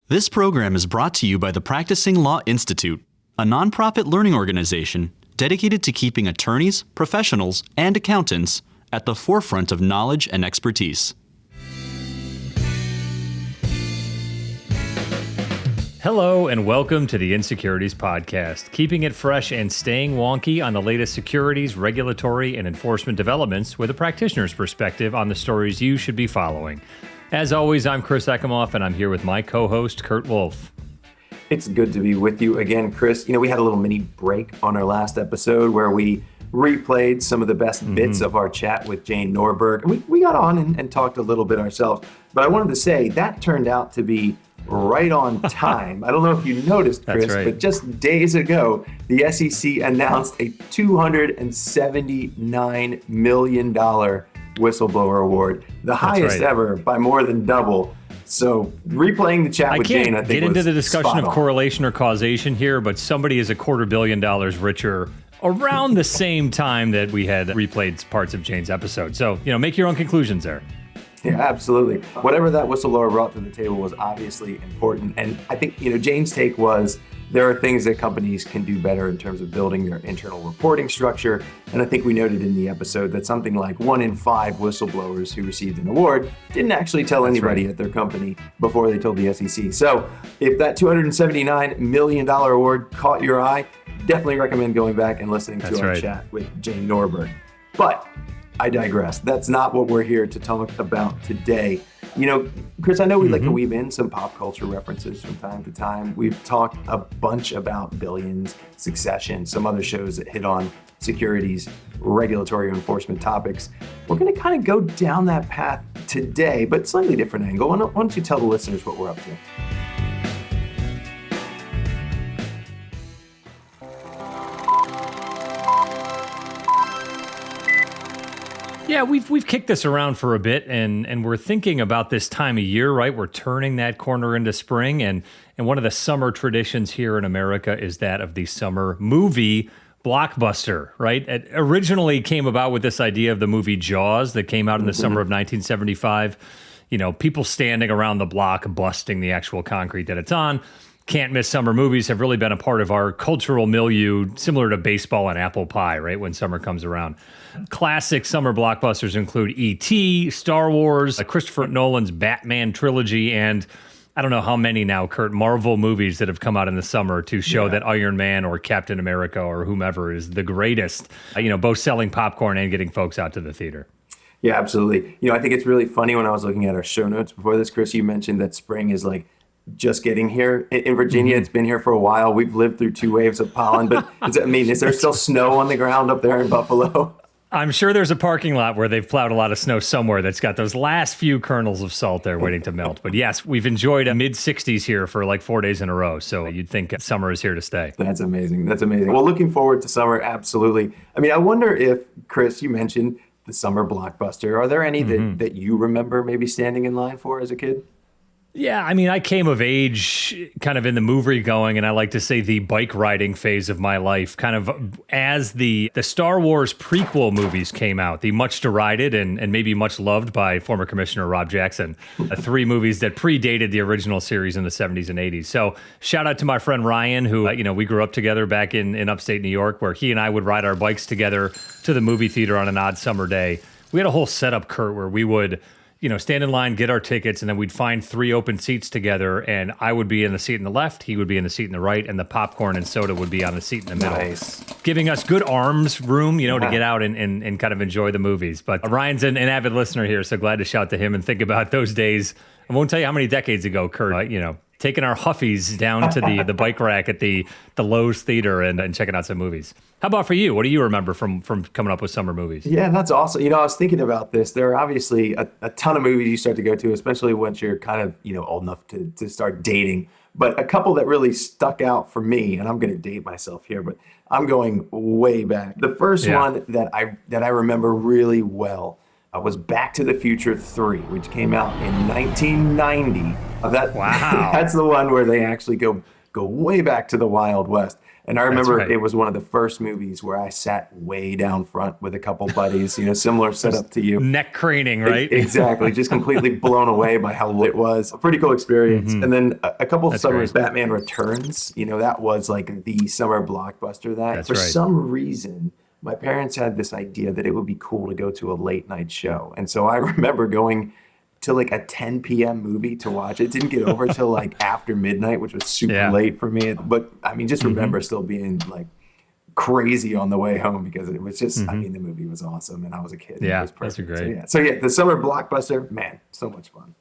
This program is brought to you by the Practicing Law Institute, a nonprofit learning organization dedicated to keeping attorneys, professionals, and accountants at the forefront of knowledge and expertise. Hello and welcome to the inSecurities podcast, keeping it fresh and staying wonky on the latest securities, regulatory, and enforcement developments with a practitioner's perspective on the stories you should be following. As always, I'm Chris Eckemoff, and I'm here with my co-host, Kurt Wolf. It's good to be with you again, Chris. You know, we had a little mini break on our last episode where we replayed some of the best bits of our chat with Jane Norberg. We got on and talked a little bit ourselves, but I wanted to say that turned out to be right on time. I don't know if you noticed, Chris, That's right. But just days ago, the SEC announced a $279 million whistleblower award, the highest ever by more than double. So replaying the chat with Jane, I think, get into the discussion of on. correlation or causation here, but somebody is $250 million richer around the same time that we had replayed parts of Jane's episode. So, make your own conclusions there. Yeah, absolutely. Whatever that whistleblower brought to the table was obviously important. And I think, Jane's take was there are things that companies can do better in terms of building their internal reporting structure. And I think we noted in the episode that something like 1 in 5 whistleblowers who received an award didn't actually tell anybody at their company before they told the SEC. So if that $279 million award caught your eye, definitely recommend going back and listening to our chat with Jane Norberg. But I digress. That's not what we're here to talk about today. Chris, I know we like to weave in some pop culture references from time to time. We've talked a bunch about Billions, Succession, some other shows that hit on securities, regulatory enforcement topics. We're going to kind of go down that path today, but slightly different angle. Why don't you tell the listeners what we're up to? Yeah, we've kicked this around for a bit, and we're thinking about this time of year, right? We're turning that corner into spring, and one of the summer traditions here in America is that of the summer movie blockbuster, right? It originally came about with this idea of the movie Jaws that came out in the summer of 1975. People standing around the block busting the actual concrete that it's on. Can't miss summer movies have really been a part of our cultural milieu, similar to baseball and apple pie, right, when summer comes around. Classic summer blockbusters include E.T., Star Wars, Christopher Nolan's Batman trilogy, and I don't know how many now, Kurt, Marvel movies that have come out in the summer to show that Iron Man or Captain America or whomever is the greatest, both selling popcorn and getting folks out to the theater. Yeah, absolutely. I think it's really funny when I was looking at our show notes before this, Chris, you mentioned that spring is like just getting here. In Virginia, it's been here for a while. We've lived through 2 waves of pollen, but is there still snow on the ground up there in Buffalo? I'm sure there's a parking lot where they've plowed a lot of snow somewhere that's got those last few kernels of salt there waiting to melt. But yes, we've enjoyed a mid-60s here for like 4 days in a row. So you'd think summer is here to stay. That's amazing. Well, looking forward to summer, absolutely. I wonder if, Chris, you mentioned the summer blockbuster. Are there any that you remember maybe standing in line for as a kid? Yeah, I came of age kind of in the movie going, and I like to say the bike riding phase of my life, kind of as the Star Wars prequel movies came out, the much derided and maybe much loved by former Commissioner Rob Jackson, 3 movies that predated the original series in the 70s and 80s. So shout out to my friend Ryan, who, we grew up together back in upstate New York, where he and I would ride our bikes together to the movie theater on an odd summer day. We had a whole setup, Kurt, where we would stand in line, get our tickets, and then we'd find 3 open seats together, and I would be in the seat in the left, he would be in the seat in the right, and the popcorn and soda would be on the seat in the middle. Nice. Giving us good arms room, to get out and kind of enjoy the movies. But Ryan's an avid listener here, so glad to shout to him and think about those days. I won't tell you how many decades ago, Kurt, taking our Huffies down to the bike rack at the Lowe's Theater and checking out some movies. How about for you? What do you remember from coming up with summer movies? Yeah, that's awesome. I was thinking about this. There are obviously a ton of movies you start to go to, especially once you're kind of, old enough to start dating. But a couple that really stuck out for me, and I'm going to date myself here, but I'm going way back. The first one that I remember really well was Back to the Future 3, which came out in 1990. Wow. That's the one where they actually go way back to the Wild West. And I remember right. it was one of the first movies where I sat way down front with a couple buddies, similar setup to you. Neck craning, right? Exactly. Just completely blown away by how lit it was. A pretty cool experience. And then a couple of summers, great. Batman Returns, that was like the summer blockbuster That's for right. some reason, my parents had this idea that it would be cool to go to a late night show. And so I remember going to like a 10 p.m. movie to watch it. Didn't get over till like after midnight, which was super late for me. But I mean, just remember still being like crazy on the way home because it was just, I mean, the movie was awesome and I was a kid. Yeah, it was perfect. that's great. So the summer blockbuster, man, so much fun.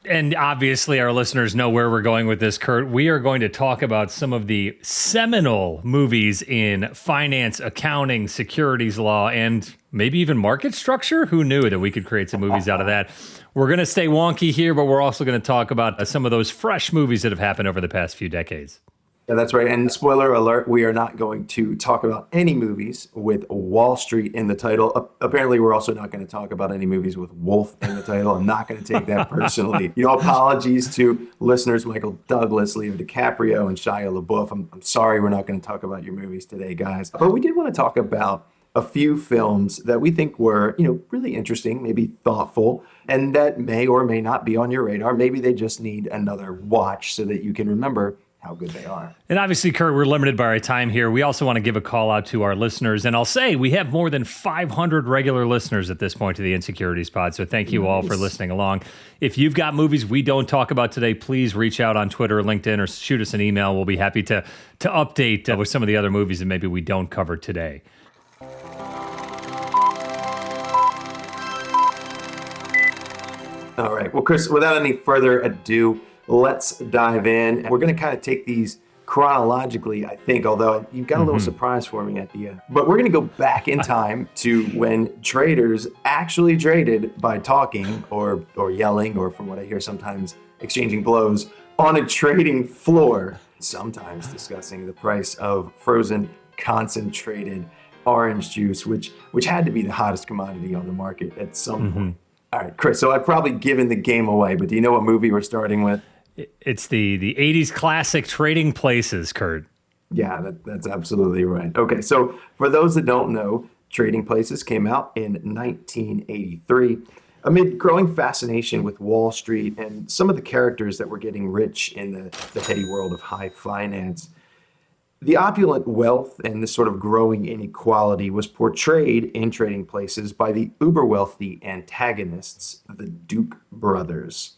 And obviously, our listeners know where we're going with this, Kurt. We are going to talk about some of the seminal movies in finance, accounting, securities law, and maybe even market structure. Who knew that we could create some movies out of that? We're going to stay wonky here, but we're also going to talk about some of those fresh movies that have happened over the past few decades. Yeah, that's right. And spoiler alert, we are not going to talk about any movies with Wall Street in the title. Apparently, we're also not going to talk about any movies with Wolf in the title. I'm not going to take that personally. Apologies to listeners Michael Douglas, Leo DiCaprio, and Shia LaBeouf. I'm sorry we're not going to talk about your movies today, guys. But we did want to talk about a few films that we think were, really interesting, maybe thoughtful, and that may or may not be on your radar. Maybe they just need another watch so that you can remember how good they are. And obviously, Kurt, we're limited by our time here. We also want to give a call out to our listeners. And I'll say we have more than 500 regular listeners at this point to the inSecurities pod. So thank you all for listening along. If you've got movies we don't talk about today, please reach out on Twitter or LinkedIn or shoot us an email. We'll be happy to update with some of the other movies that maybe we don't cover today. All right. Well, Chris, without any further ado, let's dive in. We're going to kind of take these chronologically, I think, although you've got a little surprise for me at the end. But we're going to go back in time to when traders actually traded by talking or yelling, or from what I hear sometimes exchanging blows on a trading floor, sometimes discussing the price of frozen concentrated orange juice, which had to be the hottest commodity on the market at some point. All right, Chris, so I've probably given the game away, but do you know what movie we're starting with? It's the 80s classic Trading Places, Kurt. Yeah, that's absolutely right. Okay, so for those that don't know, Trading Places came out in 1983. Amid growing fascination with Wall Street and some of the characters that were getting rich in the heady world of high finance, the opulent wealth and the sort of growing inequality was portrayed in Trading Places by the uber-wealthy antagonists, the Duke brothers.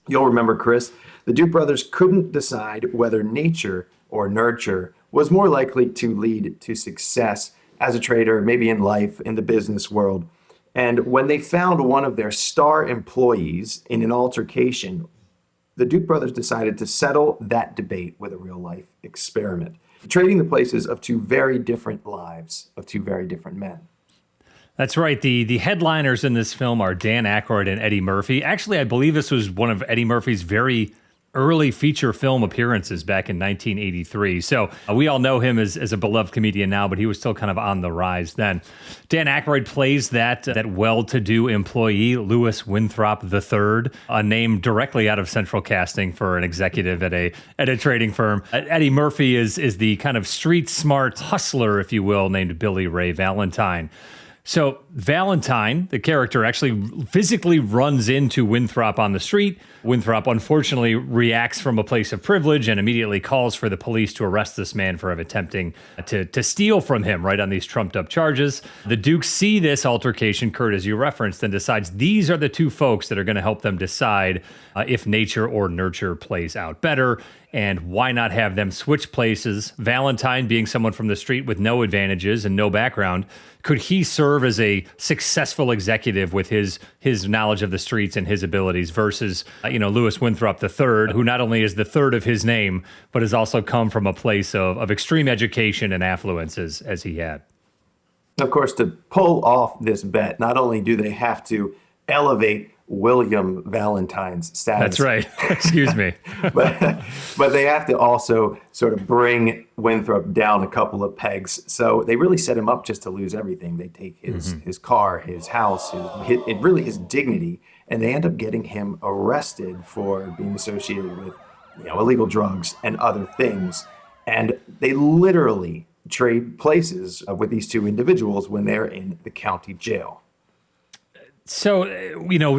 You'll remember, Chris, the Duke brothers couldn't decide whether nature or nurture was more likely to lead to success as a trader, maybe in life, in the business world. And when they found one of their star employees in an altercation, the Duke brothers decided to settle that debate with a real-life experiment, trading the places of two very different lives of two very different men. That's right. The headliners in this film are Dan Aykroyd and Eddie Murphy. Actually, I believe this was one of Eddie Murphy's very early feature film appearances back in 1983. So we all know him as a beloved comedian now, but he was still kind of on the rise then. Dan Aykroyd plays that well-to-do employee, Lewis Winthrop III, a name directly out of central casting for an executive at a trading firm. Eddie Murphy is the kind of street-smart hustler, if you will, named Billy Ray Valentine. So Valentine, the character, actually physically runs into Winthrop on the street. Winthrop, unfortunately, reacts from a place of privilege and immediately calls for the police to arrest this man for attempting to steal from him, right, on these trumped-up charges. The Dukes see this altercation, Kurt, as you referenced, and decides these are the two folks that are going to help them decide if nature or nurture plays out better. And why not have them switch places? Valentine, being someone from the street with no advantages and no background, could he serve as a successful executive with his knowledge of the streets and his abilities versus, Lewis Winthrop III, who not only is the third of his name, but has also come from a place of extreme education and affluence as he had. Of course, to pull off this bet, not only do they have to elevate William Valentine's status. That's right. Excuse me. but they have to also sort of bring Winthrop down a couple of pegs. So they really set him up just to lose everything. They take his car, his house, his dignity, and they end up getting him arrested for being associated with illegal drugs and other things. And they literally trade places with these two individuals when they're in the county jail. So,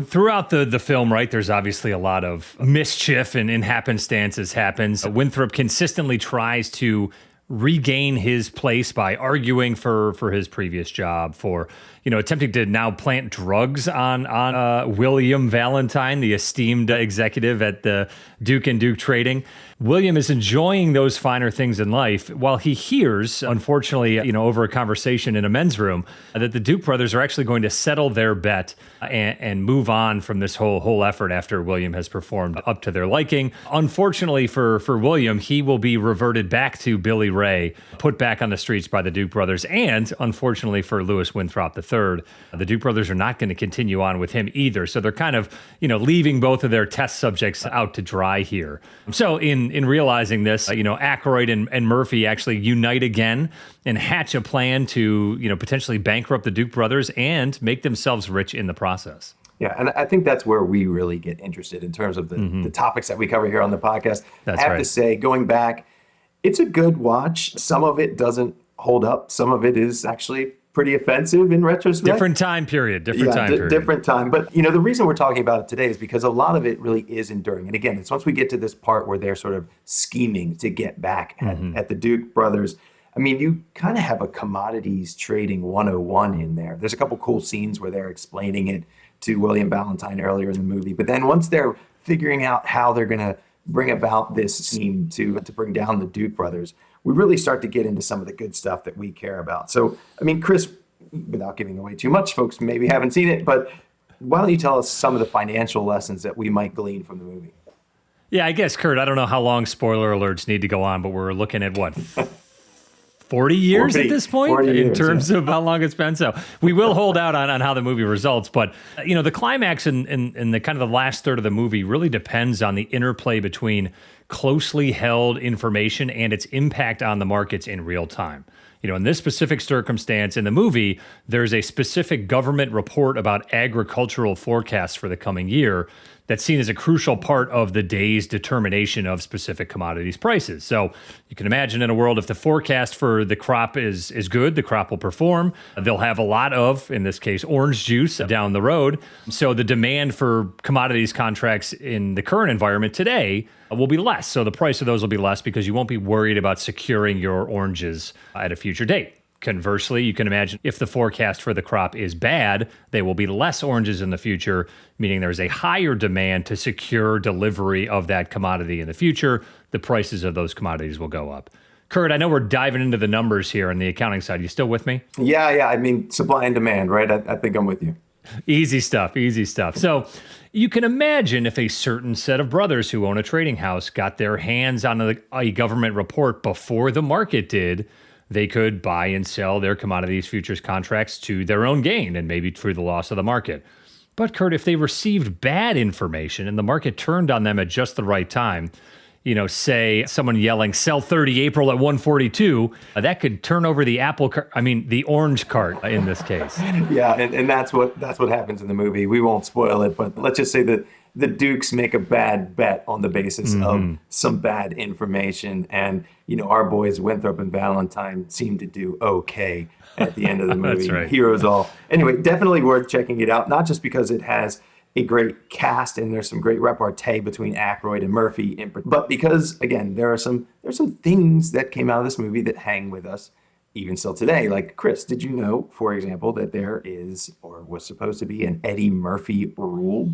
throughout the film, right, there's obviously a lot of mischief and happenstances happens. Winthrop consistently tries to regain his place by arguing for his previous job, for attempting to now plant drugs on William Valentine, the esteemed executive at the Duke and Duke Trading. William is enjoying those finer things in life while he hears, unfortunately, over a conversation in a men's room, that the Duke brothers are actually going to settle their bet and move on from this whole effort after William has performed up to their liking. Unfortunately for William, he will be reverted back to Billy Ray, put back on the streets by the Duke brothers, and unfortunately for Lewis Winthrop III, the Duke brothers are not going to continue on with him either. So they're kind of, leaving both of their test subjects out to dry here. So in realizing this, Aykroyd and Murphy actually unite again and hatch a plan to, potentially bankrupt the Duke brothers and make themselves rich in the process. Yeah, and I think that's where we really get interested in terms of the topics that we cover here on the podcast. That's I have right. to say, going back, it's a good watch. Some of it doesn't hold up. Some of it is actually pretty offensive in retrospect. Different time period. Different time. But, the reason we're talking about it today is because a lot of it really is enduring. And again, it's once we get to this part where they're sort of scheming to get back at the Duke brothers. I mean, you kind of have a commodities trading 101 in there. There's a couple cool scenes where they're explaining it to William Valentine earlier in the movie. But then once they're figuring out how they're going to bring about this scheme to bring down the Duke brothers, we really start to get into some of the good stuff that we care about. So, I mean, Chris, without giving away too much, folks maybe haven't seen it, but why don't you tell us some of the financial lessons that we might glean from the movie? Yeah, I guess, Kurt, I don't know how long spoiler alerts need to go on, but we're looking at what? 40 years at this point in terms of how long it's been. So we will hold out on how the movie results. But, the climax and the kind of the last third of the movie really depends on the interplay between closely held information and its impact on the markets in real time. In this specific circumstance in the movie, there's a specific government report about agricultural forecasts for the coming year that's seen as a crucial part of the day's determination of specific commodities prices. So you can imagine in a world, if the forecast for the crop is good, the crop will perform. They'll have a lot of, in this case, orange juice down the road. So the demand for commodities contracts in the current environment today will be less. So the price of those will be less because you won't be worried about securing your oranges at a future date. Conversely, you can imagine if the forecast for the crop is bad, there will be less oranges in the future, meaning there's a higher demand to secure delivery of that commodity in the future. The prices of those commodities will go up. Kurt, I know we're diving into the numbers here on the accounting side. You still with me? Yeah. I mean, supply and demand, right? I think I'm with you. Easy stuff. So you can imagine if a certain set of brothers who own a trading house got their hands on a government report before the market did, they could buy and sell their commodities futures contracts to their own gain and maybe through the loss of the market. But Kurt, if they received bad information and the market turned on them at just the right time, say someone yelling, sell 30 April at 142, that could turn over the the orange cart in this case. Yeah, and that's what happens in the movie. We won't spoil it, but let's just say that the Dukes make a bad bet on the basis of some bad information. And, our boys Winthrop and Valentine seem to do okay at the end of the movie. That's right. Heroes all. Anyway, definitely worth checking it out, not just because it has a great cast and there's some great repartee between Aykroyd and Murphy, but because, again, there's some things that came out of this movie that hang with us even still today. Like, Chris, did you know, for example, that there is or was supposed to be an Eddie Murphy rule?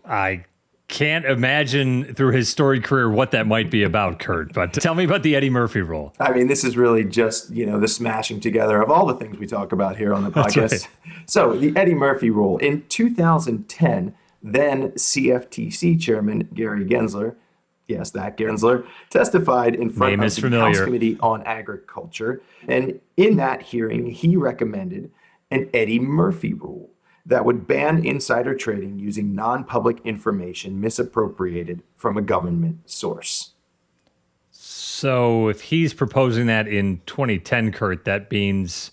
I can't imagine through his storied career what that might be about, Kurt, but tell me about the Eddie Murphy rule. I mean, this is really just, the smashing together of all the things we talk about here on the podcast. That's right. So the Eddie Murphy rule. In 2010, then CFTC chairman Gary Gensler, yes, that Gensler, testified in front of the House Committee on Agriculture. And in that hearing, he recommended an Eddie Murphy rule that would ban insider trading using non-public information misappropriated from a government source. So if he's proposing that in 2010, Kurt, that means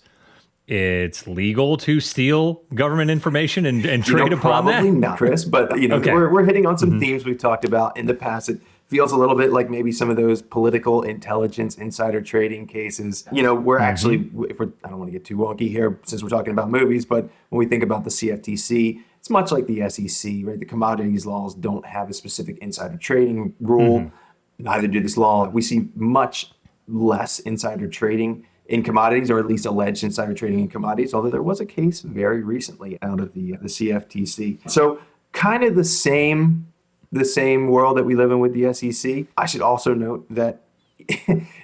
it's legal to steal government information and trade upon that? Probably not, Chris, but okay. We're hitting on some themes we've talked about in the past that feels a little bit like maybe some of those political intelligence insider trading cases. We're actually, I don't want to get too wonky here since we're talking about movies, but when we think about the CFTC, it's much like the SEC, right? The commodities laws don't have a specific insider trading rule. Neither do this law. We see much less insider trading in commodities, or at least alleged insider trading in commodities, although there was a case very recently out of the CFTC. So kind of the same world that we live in with the SEC. I should also note that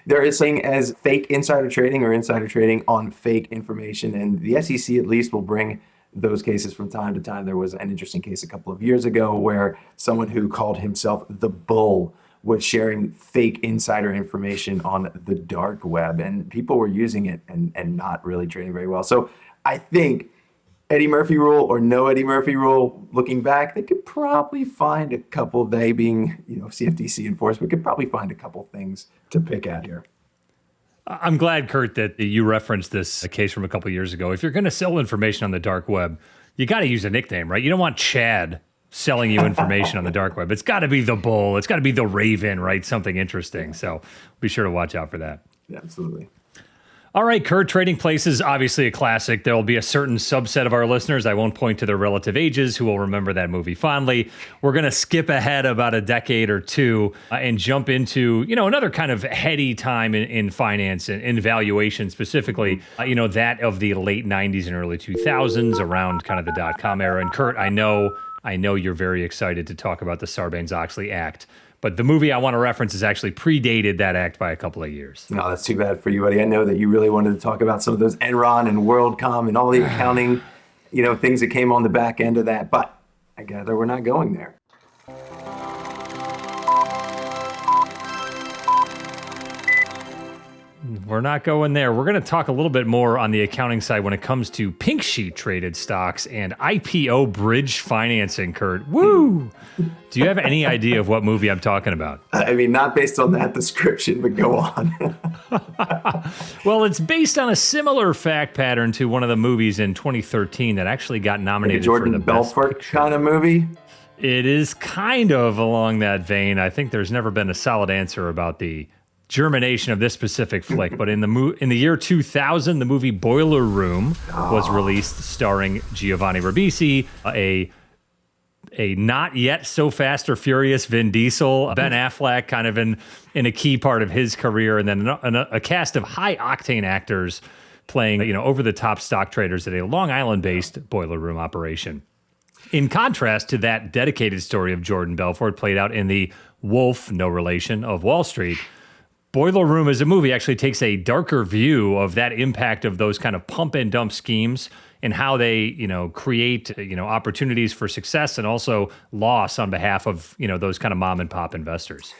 there is something as fake insider trading or insider trading on fake information, and the SEC at least will bring those cases from time to time. There was an interesting case a couple of years ago where someone who called himself the Bull was sharing fake insider information on the dark web, and people were using it and not really trading very well. So I think Eddie Murphy rule or no Eddie Murphy rule, looking back, they could probably find a couple, they being, CFTC enforcement, could probably find a couple things to pick at here. I'm glad, Kurt, that you referenced this case from a couple years ago. If you're going to sell information on the dark web, you got to use a nickname, right? You don't want Chad selling you information on the dark web. It's got to be the Bull. It's got to be the Raven, right? Something interesting. So be sure to watch out for that. Yeah, absolutely. All right, Kurt, Trading Places, obviously a classic. There will be a certain subset of our listeners, I won't point to their relative ages, who will remember that movie fondly. We're going to skip ahead about a decade or two and jump into, another kind of heady time in finance and in valuation specifically, that of the late 90s and early 2000s, around kind of the dot-com era. And Kurt, I know you're very excited to talk about the Sarbanes-Oxley Act. But the movie I want to reference has actually predated that act by a couple of years. No, that's too bad for you, buddy. I know that you really wanted to talk about some of those Enron and WorldCom and all the accounting, things that came on the back end of that. But I gather we're not going there. We're not going there. We're going to talk a little bit more on the accounting side when it comes to pink sheet traded stocks and IPO bridge financing, Kurt. Woo! Do you have any idea of what movie I'm talking about? I mean, not based on that description, but go on. Well, it's based on a similar fact pattern to one of the movies in 2013 that actually got nominated for the Best Picture. Belfort kind of movie? It is kind of along that vein. I think there's never been a solid answer about the germination of this specific flick, but in the year 2000, the movie Boiler Room was released, starring Giovanni Ribisi, a not yet so fast or furious Vin Diesel, Ben Affleck, kind of in a key part of his career, and then a cast of high octane actors playing over the top stock traders at a Long Island based boiler room operation. In contrast to that dedicated story of Jordan Belfort played out in the Wolf, no relation, of Wall Street, Boiler Room as a movie actually takes a darker view of that impact of those kind of pump and dump schemes and how they, create, opportunities for success and also loss on behalf of, those kind of mom and pop investors.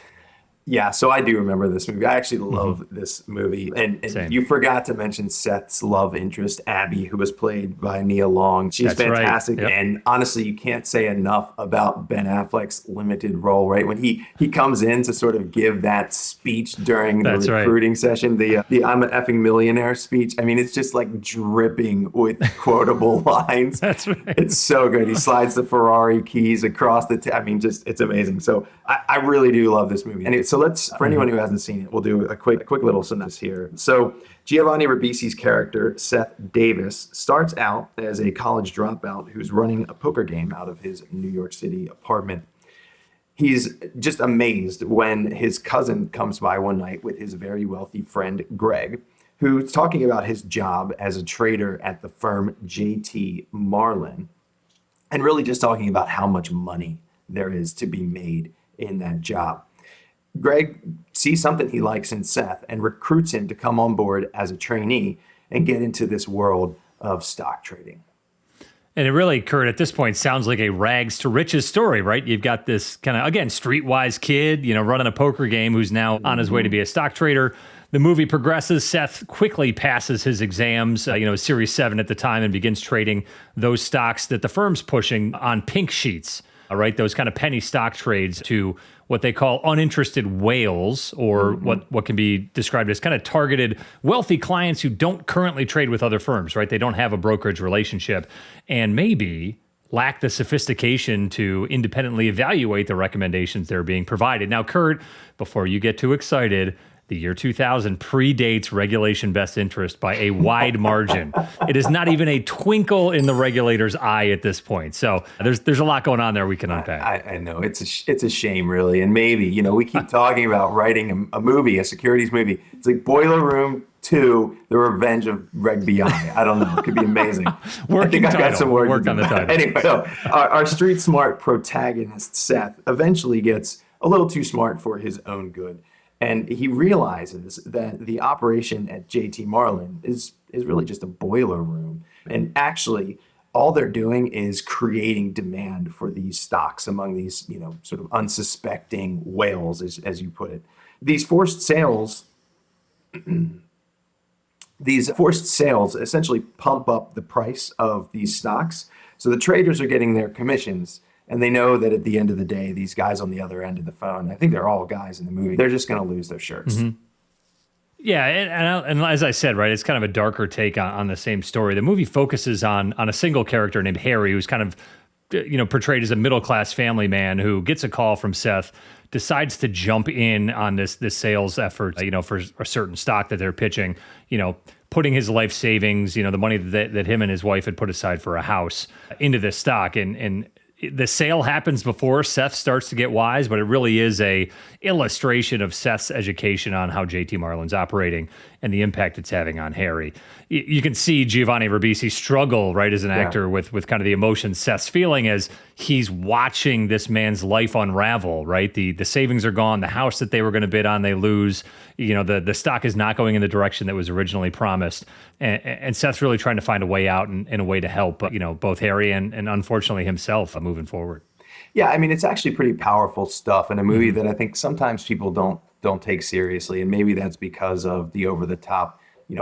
Yeah, so I do remember this movie. I actually love this movie. And you forgot to mention Seth's love interest, Abby, who was played by Nia Long. She's fantastic. Right. Yep. And honestly, you can't say enough about Ben Affleck's limited role, right? When he comes in to sort of give that speech during the recruiting session, the I'm an effing millionaire speech. I mean, it's just like dripping with quotable lines. That's right. It's so good. He slides the Ferrari keys across the it's amazing. So I really do love this movie. And so for anyone who hasn't seen it, we'll do a quick little synopsis here. So Giovanni Ribisi's character, Seth Davis, starts out as a college dropout who's running a poker game out of his New York City apartment. He's just amazed when his cousin comes by one night with his very wealthy friend, Greg, who's talking about his job as a trader at the firm JT Marlin, and really just talking about how much money there is to be made in that job. Greg sees something he likes in Seth and recruits him to come on board as a trainee and get into this world of stock trading. And it really, Kurt, at this point sounds like a rags to riches story, right? You've got this kind of, again, streetwise kid, running a poker game who's now on his way to be a stock trader. The movie progresses. Seth quickly passes his exams, Series 7 at the time, and begins trading those stocks that the firm's pushing on pink sheets. All right, those kind of penny stock trades to what they call uninterested whales, or what can be described as kind of targeted wealthy clients who don't currently trade with other firms, right? They don't have a brokerage relationship. And maybe lack the sophistication to independently evaluate the recommendations that are being provided. Now, Kurt, before you get too excited, the year 2000 predates regulation best interest by a wide margin. It is not even a twinkle in the regulator's eye at this point. So there's a lot going on there we can unpack. I know it's a shame, really. And maybe, we keep talking about writing a movie, a securities movie. It's like Boiler Room 2, The Revenge of Reg BI. I don't know. It could be amazing. I think I've got some work on the title. Anyway, so our street smart protagonist, Seth, eventually gets a little too smart for his own good. And he realizes that the operation at JT Marlin is really just a boiler room. And actually, all they're doing is creating demand for these stocks among these, sort of unsuspecting whales, as you put it. These forced sales essentially pump up the price of these stocks. So the traders are getting their commissions. And they know that at the end of the day, these guys on the other end of the phone, I think they're all guys in the movie, they're just going to lose their shirts. Mm-hmm. Yeah, and as I said, right, it's kind of a darker take on the same story. The movie focuses on a single character named Harry, who's kind of, portrayed as a middle-class family man who gets a call from Seth, decides to jump in on this sales effort, for a certain stock that they're pitching, putting his life savings, the money that him and his wife had put aside for a house into this stock. And the sale happens before Seth starts to get wise, but it really is a illustration of Seth's education on how JT Marlin's operating and the impact it's having on Harry. You can see Giovanni Ribisi struggle, right, as an actor with kind of the emotions Seth's feeling as he's watching this man's life unravel, right? The savings are gone. The house that they were going to bid on, they lose. The stock is not going in the direction that was originally promised. And Seth's really trying to find a way out and a way to help, both Harry and unfortunately himself moving forward. Yeah, I mean, it's actually pretty powerful stuff in a movie that I think sometimes people don't take seriously. And maybe that's because of the over-the-top,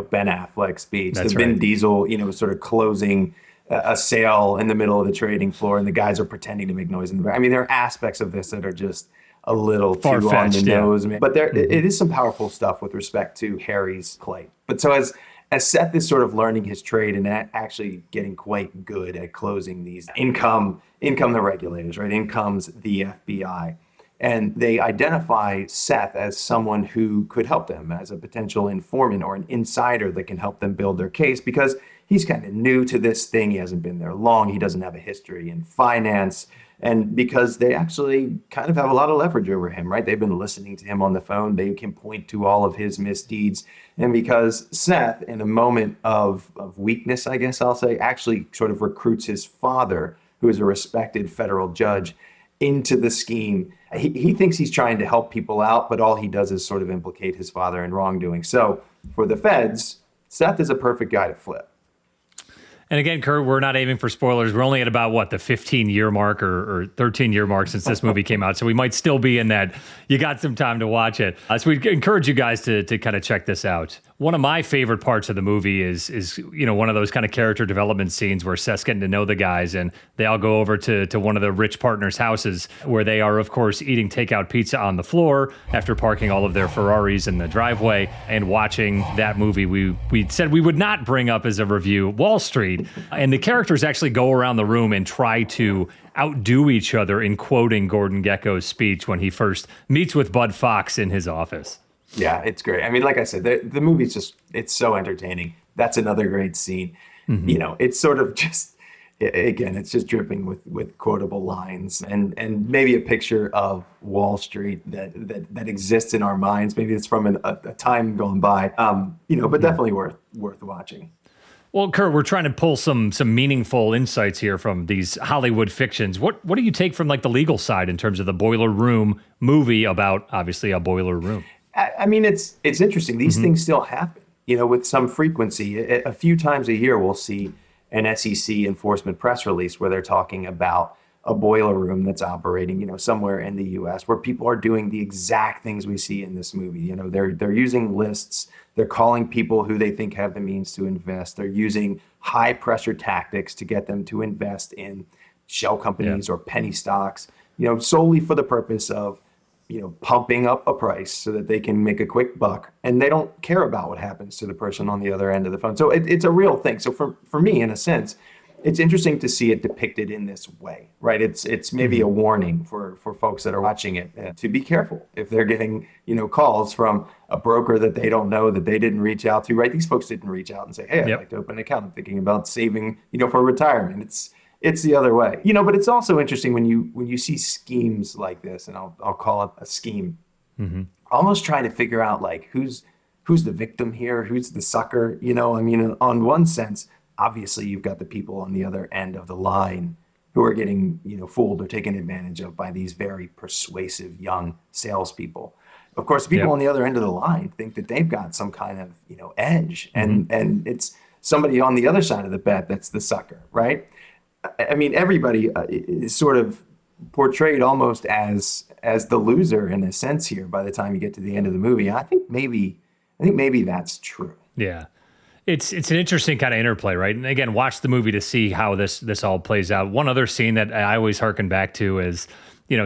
Ben Affleck speech, That's Vin right. Diesel, sort of closing a sale in the middle of the trading floor and the guys are pretending to make noise in the back. I mean, there are aspects of this that are just a little too on the Far-fetched, nose. But it is some powerful stuff with respect to Harry's plight. But so as Seth is sort of learning his trade and actually getting quite good at closing these, in come the regulators, right? In comes the FBI. And they identify Seth as someone who could help them as a potential informant or an insider that can help them build their case because he's kind of new to this thing. He hasn't been there long. He doesn't have a history in finance. And because they actually kind of have a lot of leverage over him, right? They've been listening to him on the phone. They can point to all of his misdeeds. And because Seth, in a moment of weakness, I guess I'll say, actually sort of recruits his father, who is a respected federal judge, into the scheme. He thinks he's trying to help people out, but all he does is sort of implicate his father in wrongdoing. So for the feds, Seth is a perfect guy to flip. And again, Kurt, we're not aiming for spoilers. We're only at about, the 15-year mark or 13-year mark since this movie came out. So we might still be in that. You got some time to watch it. So we encourage you guys to kind of check this out. One of my favorite parts of the movie is one of those kind of character development scenes where Seth's getting to know the guys and they all go over to one of the rich partners' houses where they are, of course, eating takeout pizza on the floor after parking all of their Ferraris in the driveway and watching that movie. We said we would not bring up as a review Wall Street. And the characters actually go around the room and try to outdo each other in quoting Gordon Gekko's speech when he first meets with Bud Fox in his office. Yeah, it's great. I mean, like I said, the movie's it's so entertaining. That's another great scene. Mm-hmm. It's sort of just, again, it's just dripping with quotable lines and maybe a picture of Wall Street that exists in our minds. Maybe it's from a time gone by, but definitely worth watching. Well, Kurt, we're trying to pull some meaningful insights here from these Hollywood fictions. What do you take from the legal side in terms of the Boiler Room movie about obviously a boiler room? I mean, it's interesting. These things still happen, with some frequency. A few times a year, we'll see an SEC enforcement press release where they're talking about a boiler room that's operating, somewhere in the U.S. where people are doing the exact things we see in this movie. They're using lists. They're calling people who they think have the means to invest. They're using high pressure tactics to get them to invest in shell companies or penny stocks, solely for the purpose of, pumping up a price so that they can make a quick buck. And they don't care about what happens to the person on the other end of the phone. So it's a real thing. So for me, in a sense, it's interesting to see it depicted in this way, right? It's maybe a warning for folks that are watching it to be careful if they're getting, calls from a broker that they don't know, that they didn't reach out to, right? These folks didn't reach out and say, hey, I'd like to open an account. I'm thinking about saving, for retirement. It's the other way, but it's also interesting when you see schemes like this, and I'll call it a scheme, almost trying to figure out like who's the victim here, who's the sucker, on one sense, obviously you've got the people on the other end of the line who are getting, fooled or taken advantage of by these very persuasive young salespeople. Of course, the people on the other end of the line think that they've got some kind of, edge, and it's somebody on the other side of the bet that's the sucker, right? I mean, everybody is sort of portrayed almost as the loser in a sense here by the time you get to the end of the movie. I think maybe that's true. Yeah. It's an interesting kind of interplay, right? And again, watch the movie to see how this all plays out. One other scene that I always harken back to is,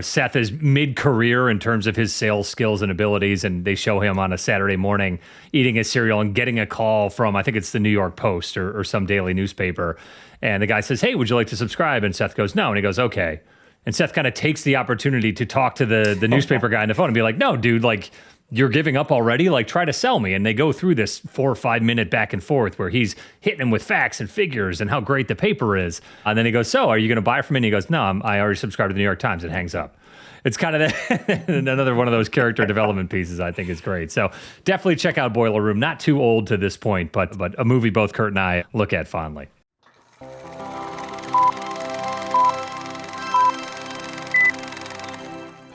Seth is mid-career in terms of his sales skills and abilities, and they show him on a Saturday morning eating his cereal and getting a call from, I think it's the New York Post or some daily newspaper. And the guy says, hey, would you like to subscribe? And Seth goes, no. And he goes, okay. And Seth kind of takes the opportunity to talk to the newspaper guy on the phone and be like, no, dude, like, you're giving up already? Like, try to sell me. And they go through this 4 or 5 minute back and forth where he's hitting him with facts and figures and how great the paper is. And then he goes, so are you going to buy from me? And he goes, no, I already subscribed to the New York Times, and hangs up. It's kind of another one of those character development pieces I think is great. So definitely check out Boiler Room. Not too old to this point, but a movie both Kurt and I look at fondly.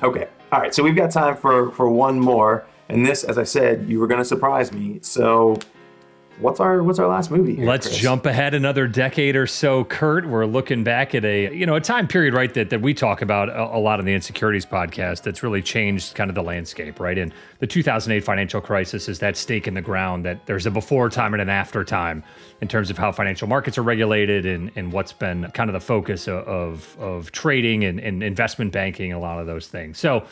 Okay. All right. So we've got time for one more. And this, as I said, you were going to surprise me. So what's our last movie here, Let's Chris? jump ahead another decade or so, Kurt. We're looking back at a time period, right, that we talk about a lot in the inSecurities podcast that's really changed kind of the landscape, right? And the 2008 financial crisis is that stake in the ground that there's a before time and an after time in terms of how financial markets are regulated and what's been kind of the focus of trading and investment banking, a lot of those things. So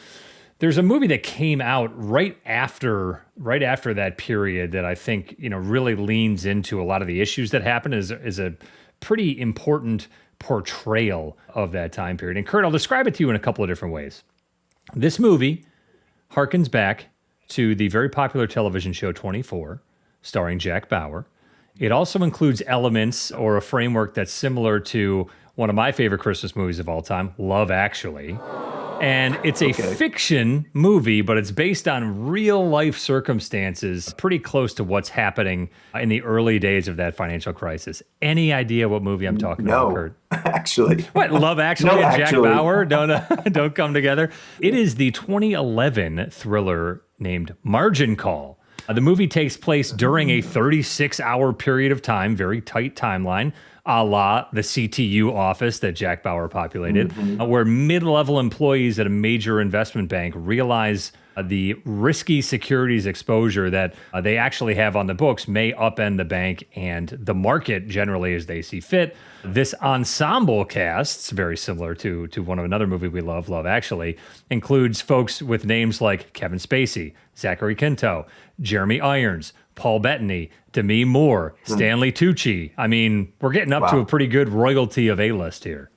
there's a movie that came out right after that period that I think, really leans into a lot of the issues that happened, is a pretty important portrayal of that time period. And Kurt, I'll describe it to you in a couple of different ways. This movie harkens back to the very popular television show 24, starring Jack Bauer. It also includes elements or a framework that's similar to one of my favorite Christmas movies of all time, Love Actually. And it's a fiction movie, but it's based on real life circumstances, pretty close to what's happening in the early days of that financial crisis. Any idea what movie I'm talking about, Kurt? Actually. What, Love Actually No, and Jack actually. Bauer don't come together? It is the 2011 thriller named Margin Call. The movie takes place during a 36-hour period of time, very tight timeline, a la the CTU office that Jack Bauer populated, where mid-level employees at a major investment bank realize the risky securities exposure that they actually have on the books may upend the bank and the market generally as they see fit. This ensemble cast, very similar to another movie we love, Love Actually, includes folks with names like Kevin Spacey, Zachary Quinto, Jeremy Irons, Paul Bettany, Demi Moore, Stanley Tucci. I mean, we're getting up to a pretty good royalty of A-list here.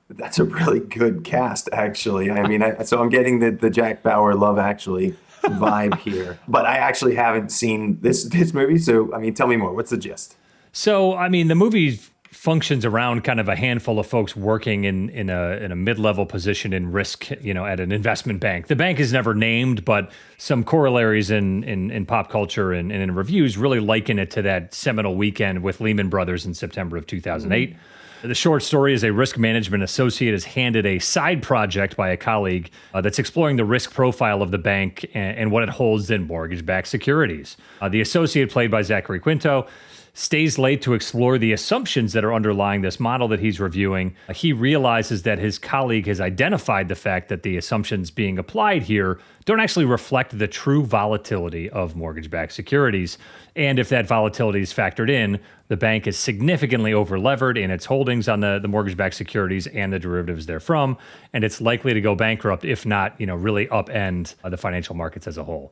That's a really good cast, actually. I mean, so I'm getting the Jack Bauer Love Actually vibe here, but I actually haven't seen this movie. So, I mean, tell me more. What's the gist? So, I mean, the movie functions around kind of a handful of folks working in a mid-level position in risk, at an investment bank. The bank is never named, but some corollaries in pop culture and in reviews really liken it to that seminal weekend with Lehman Brothers in September of 2008. The short story is a risk management associate is handed a side project by a colleague that's exploring the risk profile of the bank and what it holds in mortgage-backed securities. The associate, played by Zachary Quinto, stays late to explore the assumptions that are underlying this model that he's reviewing. He realizes that his colleague has identified the fact that the assumptions being applied here don't actually reflect the true volatility of mortgage-backed securities. And if that volatility is factored in, the bank is significantly over-levered in its holdings on the mortgage-backed securities and the derivatives therefrom, and it's likely to go bankrupt, if not, really upend the financial markets as a whole.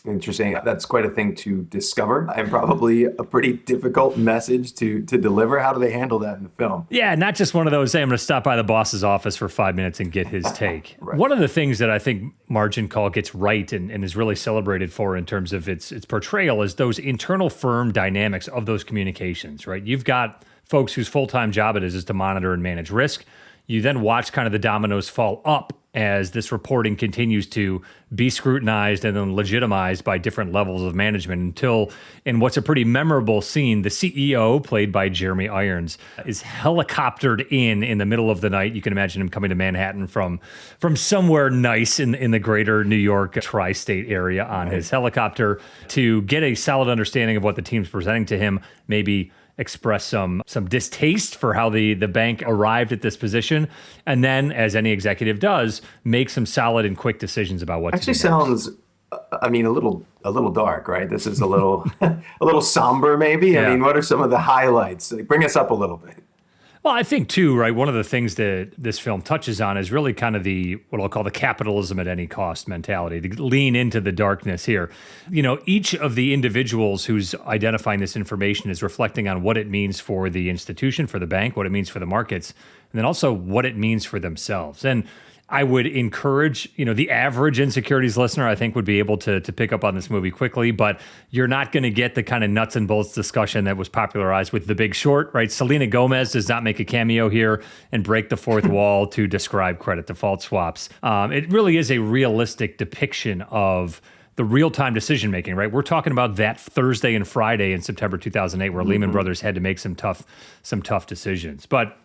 Interesting. That's quite a thing to discover and probably a pretty difficult message to deliver. How do they handle that in the film? Yeah, not just one of those, hey, I'm going to stop by the boss's office for 5 minutes and get his take. Right. One of the things that I think Margin Call gets right and is really celebrated for in terms of its portrayal is those internal firm dynamics of those communications, right? You've got folks whose full-time job it is to monitor and manage risk. You then watch kind of the dominoes fall up as this reporting continues to be scrutinized and then legitimized by different levels of management until, in what's a pretty memorable scene, the CEO, played by Jeremy Irons, is helicoptered in the middle of the night. You can imagine him coming to Manhattan from somewhere nice in the greater New York tri-state area on his helicopter to get a solid understanding of what the team's presenting to him, maybe express some distaste for how the bank arrived at this position, and then, as any executive does, make some solid and quick decisions about what actually to do sounds a little dark, right? This is a little a little somber, maybe. Yeah. I mean, what are some of the highlights? Bring us up a little bit. Well, I think too, right, one of the things that this film touches on is really kind of the, what I'll call the capitalism at any cost mentality, to lean into the darkness here. You know, each of the individuals who's identifying this information is reflecting on what it means for the institution, for the bank, what it means for the markets, and then also what it means for themselves. And I would encourage, the average inSecurities listener, I think, would be able to pick up on this movie quickly, but you're not going to get the kind of nuts and bolts discussion that was popularized with The Big Short, right? Selena Gomez does not make a cameo here and break the fourth wall to describe credit default swaps. It really is a realistic depiction of the real-time decision-making, right? We're talking about that Thursday and Friday in September 2008 where Lehman Brothers had to make some tough decisions. But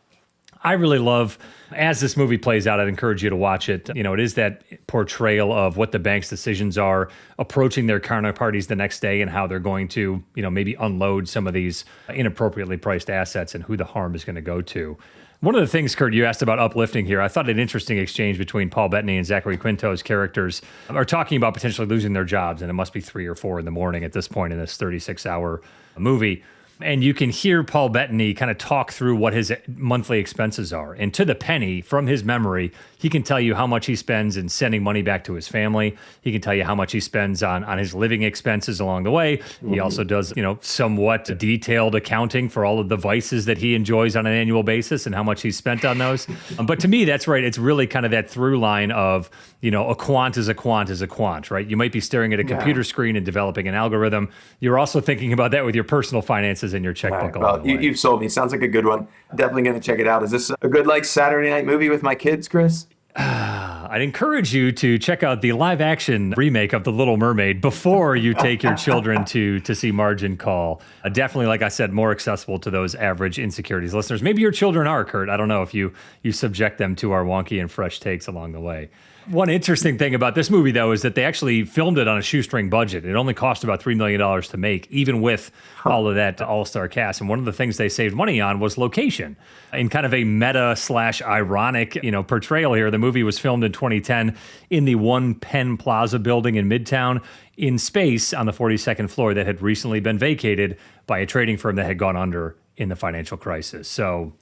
I really love, as this movie plays out, I'd encourage you to watch it. It is that portrayal of what the bank's decisions are, approaching their counterparties the next day and how they're going to, maybe unload some of these inappropriately priced assets and who the harm is going to go to. One of the things, Kurt, you asked about uplifting here, I thought an interesting exchange between Paul Bettany and Zachary Quinto's characters are talking about potentially losing their jobs, and it must be 3 or 4 in the morning at this point in this 36-hour movie. And you can hear Paul Bettany kind of talk through what his monthly expenses are. And to the penny, from his memory, he can tell you how much he spends in sending money back to his family. He can tell you how much he spends on his living expenses along the way. He also does, somewhat detailed accounting for all of the vices that he enjoys on an annual basis and how much he's spent on those. But to me, that's right. It's really kind of that through line of, a quant is a quant is a quant, right? You might be staring at a computer screen and developing an algorithm. You're also thinking about that with your personal finances and your checkbook. Right. Well, you've sold me. Sounds like a good one. Definitely going to check it out. Is this a good Saturday night movie with my kids, Chris? I'd encourage you to check out the live action remake of The Little Mermaid before you take your children to see Margin Call. Definitely, like I said, more accessible to those average inSecurities listeners. Maybe your children are, Kurt. I don't know if you subject them to our wonky and fresh takes along the way. One interesting thing about this movie, though, is that they actually filmed it on a shoestring budget. It only cost about $3 million to make, even with all of that all-star cast. And one of the things they saved money on was location. In kind of a meta/ironic, portrayal here, the movie was filmed in 2010 in the One Penn Plaza building in Midtown, in space on the 42nd floor that had recently been vacated by a trading firm that had gone under in the financial crisis. So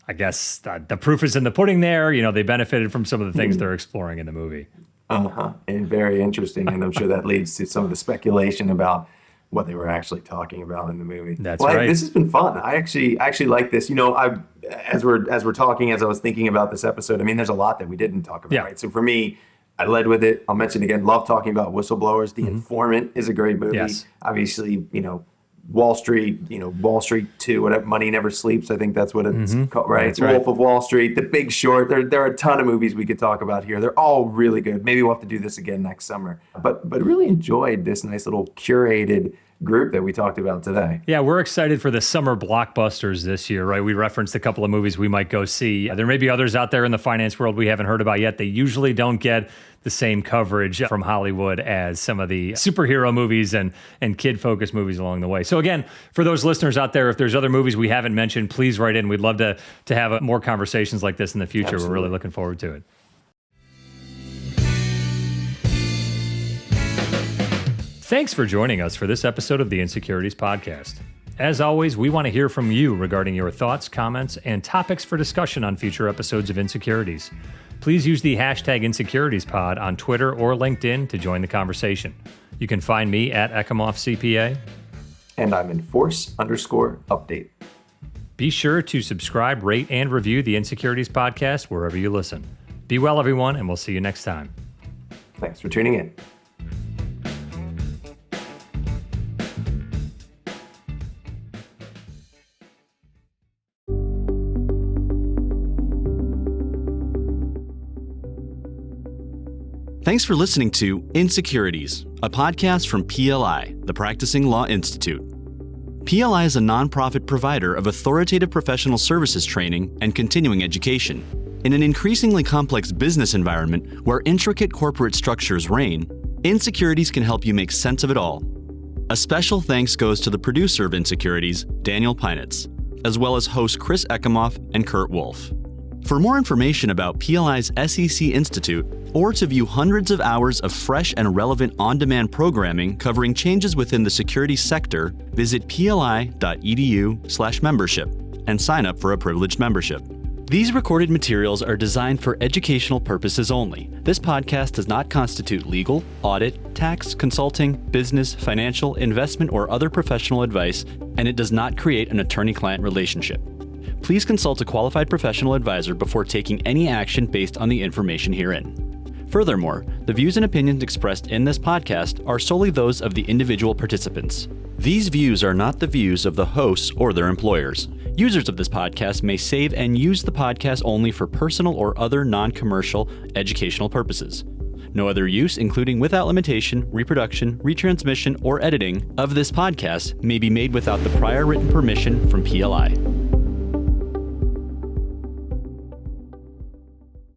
I guess the proof is in the pudding there. They benefited from some of the things they're exploring in the movie. And very interesting. And I'm sure that leads to some of the speculation about what they were actually talking about in the movie. That's right. This has been fun. I actually like this. As we're talking, as I was thinking about this episode, I mean, there's a lot that we didn't talk about, right? So for me, I led with it. I'll mention again, love talking about whistleblowers. The Informant is a great movie. Yes. Obviously, Wall Street, Wall Street 2, whatever, Money Never Sleeps, I think that's what it's called, right? That's right. Wolf of Wall Street, The Big Short. There are a ton of movies we could talk about here. They're all really good. Maybe we'll have to do this again next summer. But really enjoyed this nice little curated group that we talked about today. Yeah, we're excited for the summer blockbusters this year, right? We referenced a couple of movies we might go see. There may be others out there in the finance world we haven't heard about yet. They usually don't get the same coverage from Hollywood as some of the superhero movies and kid-focused movies along the way. So again, for those listeners out there, if there's other movies we haven't mentioned, please write in. We'd love to have more conversations like this in the future. Absolutely. We're really looking forward to it. Thanks for joining us for this episode of the inSecurities Podcast. As always, we want to hear from you regarding your thoughts, comments, and topics for discussion on future episodes of inSecurities. please use the hashtag inSecuritiesPod on Twitter or LinkedIn to join the conversation. You can find me at EkimofCPA. And I'm in Force_update. Be sure to subscribe, rate, and review the inSecurities podcast wherever you listen. Be well, everyone, and we'll see you next time. Thanks for tuning in. Thanks for listening to inSecurities, a podcast from PLI, the Practicing Law Institute. PLI is a nonprofit provider of authoritative professional services training and continuing education. In an increasingly complex business environment where intricate corporate structures reign, inSecurities can help you make sense of it all. A special thanks goes to the producer of inSecurities, Daniel Peinitz, as well as hosts Chris Ekimoff and Kurt Wolf. For more information about PLI's SEC Institute, or to view hundreds of hours of fresh and relevant on-demand programming covering changes within the securities sector, visit pli.edu/membership and sign up for a privileged membership. These recorded materials are designed for educational purposes only. This podcast does not constitute legal, audit, tax, consulting, business, financial, investment, or other professional advice, and it does not create an attorney-client relationship. Please consult a qualified professional advisor before taking any action based on the information herein. Furthermore, the views and opinions expressed in this podcast are solely those of the individual participants. These views are not the views of the hosts or their employers. Users of this podcast may save and use the podcast only for personal or other non-commercial educational purposes. No other use, including without limitation, reproduction, retransmission, or editing of this podcast may be made without the prior written permission from PLI.